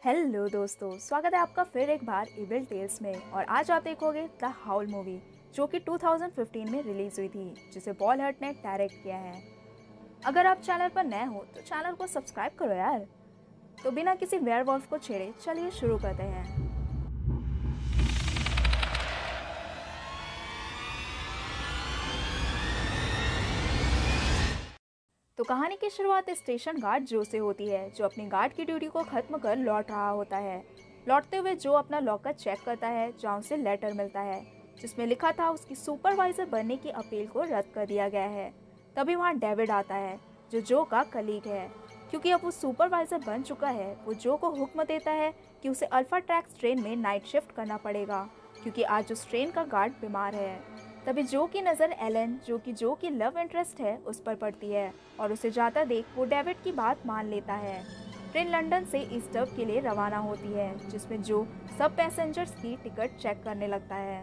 Hello दोस्तों, स्वागत है आपका फिर एक बार इविल टेल्स में। और आज आप देखोगे द हाउल मूवी, जो कि 2015 में रिलीज हुई थी, जिसे पॉल हर्ट ने डायरेक्ट किया है। अगर आप चैनल पर नए हो तो चैनल को सब्सक्राइब करो यार। तो बिना किसी वेयरवॉल्फ को छेड़े चलिए शुरू करते हैं। तो कहानी की शुरुआत स्टेशन गार्ड जो से होती है, जो अपनी गार्ड की ड्यूटी को खत्म कर लौट रहा होता है। लौटते हुए जो अपना लॉकर चेक करता है, जहाँ उसे लेटर मिलता है जिसमें लिखा था उसकी सुपरवाइजर बनने की अपील को रद्द कर दिया गया है। तभी वहाँ डेविड आता है, जो जो का कलीग है। क्योंकि अब वो सुपरवाइजर बन चुका है, वो जो को हुक्म देता है कि उसे अल्फा ट्रैक्स ट्रेन में नाइट शिफ्ट करना पड़ेगा, क्योंकि आज उस ट्रेन का गार्ड बीमार है। तभी जो की नज़र एलन, जो की लव इंटरेस्ट है, उस पर पड़ती है और उसे जाता देख वो डेविड की बात मान लेता है। ट्रेन लंदन से ईस्टर्न के लिए रवाना होती है, जिसमें जो सब पैसेंजर्स की टिकट चेक करने लगता है।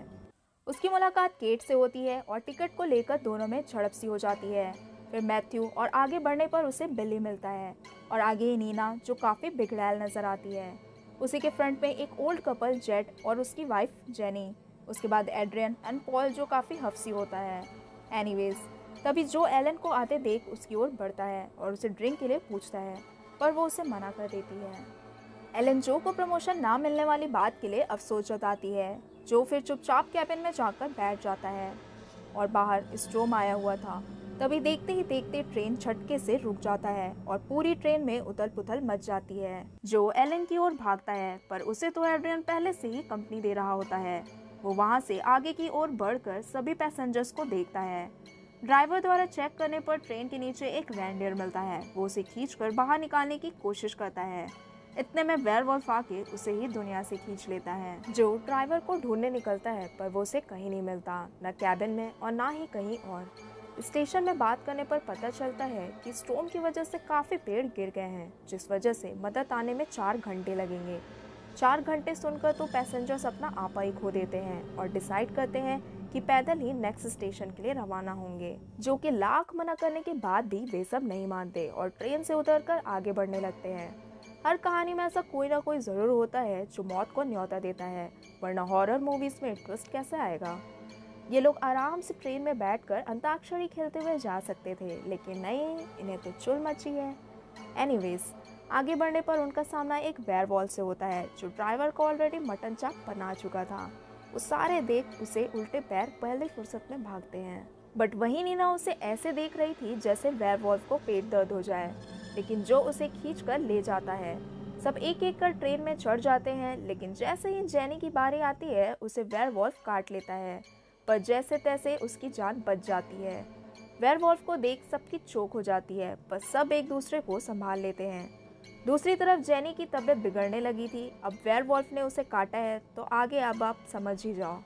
उसकी मुलाकात केट से होती है और टिकट को लेकर दोनों में झड़प सी हो जाती है। फिर मैथ्यू और आगे बढ़ने पर उसे बिली मिलता है और आगे ही नीना, जो काफ़ी बिगड़ैल नज़र आती है। उसी के फ्रंट में एक ओल्ड कपल जेड और उसकी वाइफ जेनी। उसके बाद एड्रियन एंड पॉल, जो काफ़ी हफ्सी होता है। एनीवेज, तभी जो एलन को आते देख उसकी ओर बढ़ता है और उसे ड्रिंक के लिए पूछता है, पर वो उसे मना कर देती है। एलन जो को प्रमोशन ना मिलने वाली बात के लिए अफसोस जताती है। जो फिर चुपचाप कैबिन में जाकर बैठ जाता है और बाहर स्ट्रोम आया हुआ था। तभी देखते ही देखते ट्रेन झटके से रुक जाता है और पूरी ट्रेन में उथल पुथल मच जाती है। जो एलन की ओर भागता है, पर उसे तो एड्रियन पहले से ही कंपनी दे रहा होता है। वो वहां से आगे की ओर बढ़कर सभी पैसेंजर्स को देखता है। ड्राइवर द्वारा चेक करने पर ट्रेन के नीचे एक रेनडियर मिलता है। वो उसे खींचकर बाहर निकालने की कोशिश करता है। इतने में वेयरवॉल्फ आके उसे ही दुनिया से खींच लेता है। जो ड्राइवर को ढूंढने निकलता है, पर वो उसे कहीं नहीं मिलता, न कैबिन में और ना ही कहीं और। स्टेशन में बात करने पर पता चलता है कि स्टॉर्म की वजह से काफ़ी पेड़ गिर गए हैं, जिस वजह से मदद आने में 4 घंटे लगेंगे। 4 घंटे सुनकर तो पैसेंजर्स अपना आपा ही खो देते हैं और डिसाइड करते हैं कि पैदल ही नेक्स्ट स्टेशन के लिए रवाना होंगे। जो कि लाख मना करने के बाद भी वे सब नहीं मानते और ट्रेन से उतरकर आगे बढ़ने लगते हैं। हर कहानी में ऐसा कोई ना कोई ज़रूर होता है जो मौत को न्योता देता है, वरना हॉरर मूवीज़ में ट्विस्ट कैसे आएगा। ये लोग आराम से ट्रेन में बैठकर अंताक्षरी खेलते हुए जा सकते थे, लेकिन नहीं, इन्हें तो चुल मची है। एनीवेज, आगे बढ़ने पर उनका सामना एक वेयरवॉल्फ से होता है, जो ड्राइवर को ऑलरेडी मटन चाप बना चुका था। वो सारे देख उसे उल्टे पैर पहले फुर्सत में भागते हैं। बट वही नीना उसे ऐसे देख रही थी जैसे वेयरवॉल्फ को पेट दर्द हो जाए, लेकिन जो उसे खींच कर ले जाता है। सब एक एक कर ट्रेन में चढ़ जाते हैं, लेकिन जैसे ही जेनी की बारी आती है, उसे वेयरवॉल्फ काट लेता है, पर जैसे तैसे उसकी जान बच जाती है। वेयरवॉल्फ को देख सबकी चोक हो जाती है, पर सब एक दूसरे को संभाल लेते हैं। दूसरी तरफ जेनी की तबीयत बिगड़ने लगी थी। अब वेयरवॉल्फ ने उसे काटा है, तो आगे अब आप समझ ही जाओ।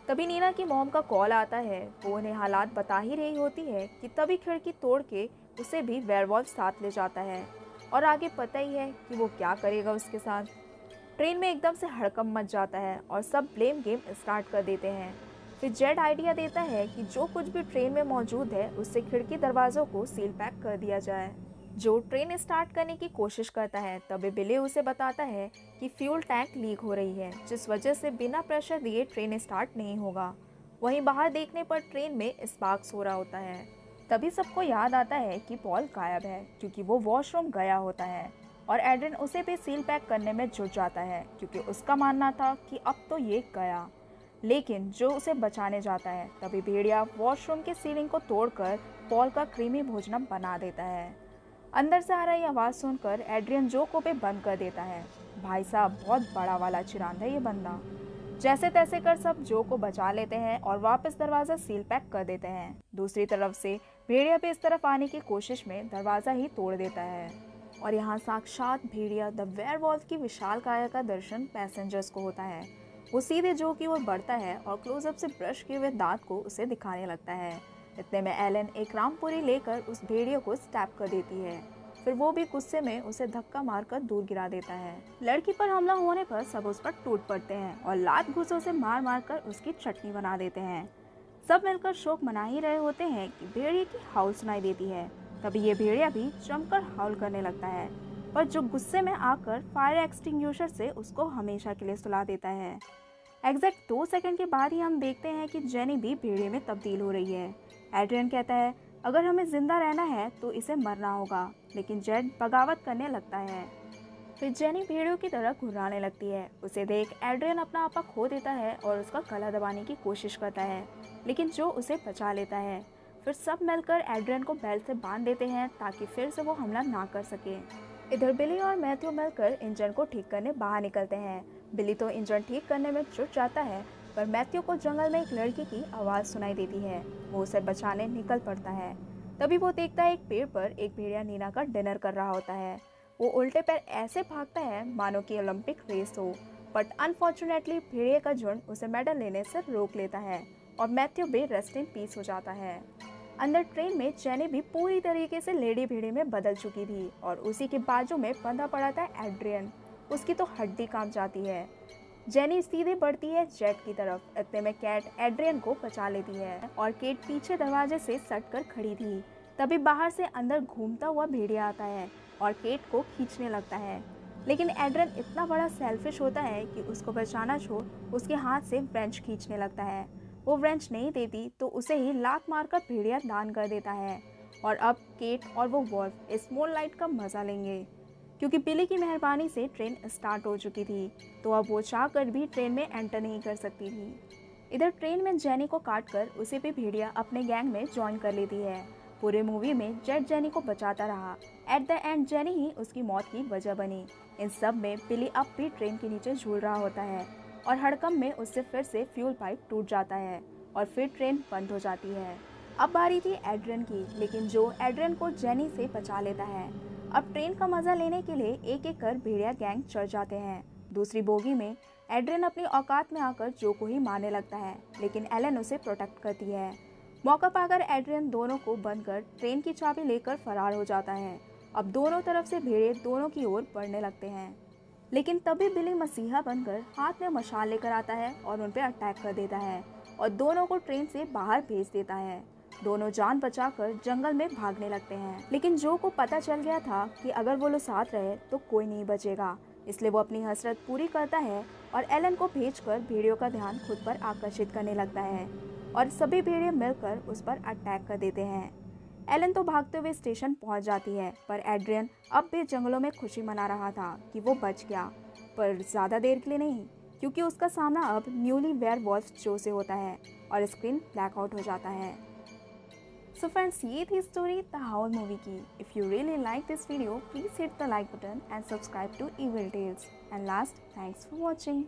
तभी नीना की मॉम का कॉल आता है। वो उन्हें हालात बता ही रही होती है कि तभी खिड़की तोड़ के उसे भी वेयरवॉल्फ साथ ले जाता है और आगे पता ही है कि वो क्या करेगा उसके साथ। ट्रेन में एकदम से हड़कंप मच जाता है और सब ब्लेम गेम स्टार्ट कर देते हैं। फिर जेड आइडिया देता है कि जो कुछ भी ट्रेन में मौजूद है, उससे खिड़की दरवाजों को सील पैक कर दिया जाए। जो ट्रेन स्टार्ट करने की कोशिश करता है, तभी बिली उसे बताता है कि फ्यूल टैंक लीक हो रही है, जिस वजह से बिना प्रेशर दिए ट्रेन स्टार्ट नहीं होगा। वहीं बाहर देखने पर ट्रेन में स्पार्क्स हो रहा होता है। तभी सबको याद आता है कि पॉल गायब है, क्योंकि वो वॉशरूम गया होता है और एड्रियन उसे भी सील पैक करने में जुट जाता है, क्योंकि उसका मानना था कि अब तो ये गया। लेकिन जो उसे बचाने जाता है, तभी भेड़िया वॉशरूम के सीलिंग को तोड़कर पॉल का क्रीमी भोजनम बना देता है। अंदर से आ रही आवाज़ सुनकर एड्रियन जो को पे बंद कर देता है। भाई साहब, बहुत बड़ा वाला चिरांद है ये बंदा। जैसे तैसे कर सब जो को बचा लेते हैं और वापस दरवाज़ा सील पैक कर देते हैं। दूसरी तरफ से भेड़िया भी इस तरफ आने की कोशिश में दरवाज़ा ही तोड़ देता है और यहाँ साक्षात भेड़िया द वेयरवॉल्फ की विशाल काया का दर्शन पैसेंजर्स को होता है। वो सीधे जो की ओर बढ़ता है और क्लोजअप से ब्रश किए हुए दांत को उसे दिखाने लगता है। इतने में एलन एक रामपुरी लेकर उस भेड़िए को स्टैप कर देती है। फिर वो भी गुस्से में उसे धक्का मारकर दूर गिरा देता है। लड़की पर हमला होने पर सब उस पर टूट पड़ते हैं और लात घूंसों से मार मार कर उसकी चटनी बना देते हैं। सब मिलकर शोक मना ही रहे होते हैं कि भेड़िए की हाउल सुनाई देती है। तभी ये भेड़िया भी जमकर हाउल करने लगता है। पर जो गुस्से में आकर फायर एक्सटिंग्विशर से उसको हमेशा के लिए सुला देता है। एग्जैक्ट 2 सेकंड के बाद ही हम देखते हैं कि जेनी भी भेड़िए में तब्दील हो रही है। एड्रियन कहता है अगर हमें जिंदा रहना है तो इसे मरना होगा, लेकिन जेड बगावत करने लगता है। फिर जेनी भेड़ियों की तरह घुर्राने लगती है। उसे देख एड्रियन अपना आपा खो देता है और उसका गला दबाने की कोशिश करता है, लेकिन जो उसे बचा लेता है। फिर सब मिलकर एड्रियन को बेल्ट से बांध देते हैं ताकि फिर से वो हमला ना कर सके। इधर बिली और मैथ्यू मिलकर इंजन को ठीक करने बाहर निकलते हैं। बिली तो इंजन ठीक करने में जुट जाता है, पर मैथ्यू को जंगल में एक लड़की की आवाज़ सुनाई देती है। वो उसे बचाने निकल पड़ता है। तभी वो देखता है एक पेड़ पर एक भेड़िया नीना का डिनर कर रहा होता है। वो उल्टे पैर ऐसे भागता है मानो कि ओलंपिक रेस हो, बट अनफॉर्चुनेटली भेड़िए का झुंड उसे मेडल लेने से रोक लेता है और मैथ्यू भी रेस्ट इन पीस हो जाता है। अंदर ट्रेन में जेनी भी पूरी तरीके से लेडी भेड़िए में बदल चुकी थी और उसी के बाजू में बंधा पड़ा था एड्रियन। उसकी तो हड्डी कांप जाती है। जेनी सीधे बढ़ती है जेट की तरफ। इतने में कैट एड्रियन को बचा लेती है और केट पीछे दरवाजे से सट कर खड़ी थी। तभी बाहर से अंदर घूमता हुआ भेड़िया आता है और केट को खींचने लगता है, लेकिन एड्रियन इतना बड़ा सेल्फिश होता है कि उसको बचाना छोड़ उसके हाथ से व्रेंच खींचने लगता है। वो व्रेंच नहीं देती तो उसे ही लात मारकर भेड़िया दान कर देता है। और अब केट और वो वॉल्फ इस मून लाइट का मजा लेंगे, क्योंकि बिली की मेहरबानी से ट्रेन स्टार्ट हो चुकी थी, तो अब वो चाह कर भी ट्रेन में एंटर नहीं कर सकती थी। इधर ट्रेन में जेनी को काटकर उसे भी भेड़िया अपने गैंग में ज्वाइन कर लेती है। पूरे मूवी में जेड जेनी को बचाता रहा। एट द एंड जेनी ही उसकी मौत की वजह बनी। इन सब में बिली अब भी ट्रेन के नीचे झूल रहा होता है और हड़कंप में उससे फिर से फ्यूल पाइप टूट जाता है और फिर ट्रेन बंद हो जाती है। अब बारी थी एड्रियन की, लेकिन जो एड्रियन को जेनी से बचा लेता है। अब ट्रेन का मजा लेने के लिए एक एक कर भेड़िया गैंग चढ़ जाते हैं। दूसरी बोगी में एड्रियन अपनी औकात में आकर जो को ही मारने लगता है, लेकिन एलन उसे प्रोटेक्ट करती है। मौका पाकर एड्रियन दोनों को बंद कर ट्रेन की चाबी लेकर फरार हो जाता है। अब दोनों तरफ से भेड़िए दोनों की ओर बढ़ने लगते हैं, लेकिन तभी बिली मसीहा बनकर हाथ में मशाल लेकर आता है और उन पर अटैक कर देता है और दोनों को ट्रेन से बाहर भेज देता है। दोनों जान बचाकर जंगल में भागने लगते हैं, लेकिन जो को पता चल गया था कि अगर वो लोग साथ रहे तो कोई नहीं बचेगा, इसलिए वो अपनी हसरत पूरी करता है और एलन को भेजकर भेड़ियों का ध्यान खुद पर आकर्षित करने लगता है और सभी भेड़िए मिलकर उस पर अटैक कर देते हैं। एलन तो भागते हुए स्टेशन पहुंच जाती है, पर एड्रियन अब भी जंगलों में खुशी मना रहा था कि वो बच गया, पर ज़्यादा देर के लिए नहीं, क्योंकि उसका सामना अब न्यूली वेयरवॉल्फ जो से होता है और स्क्रीन ब्लैकआउट हो जाता है। सो फ्रेंड्स, ये थी स्टोरी द हाउल मूवी की। If you really like this video, please hit the like button and subscribe to evil tales. And last, thanks for watching.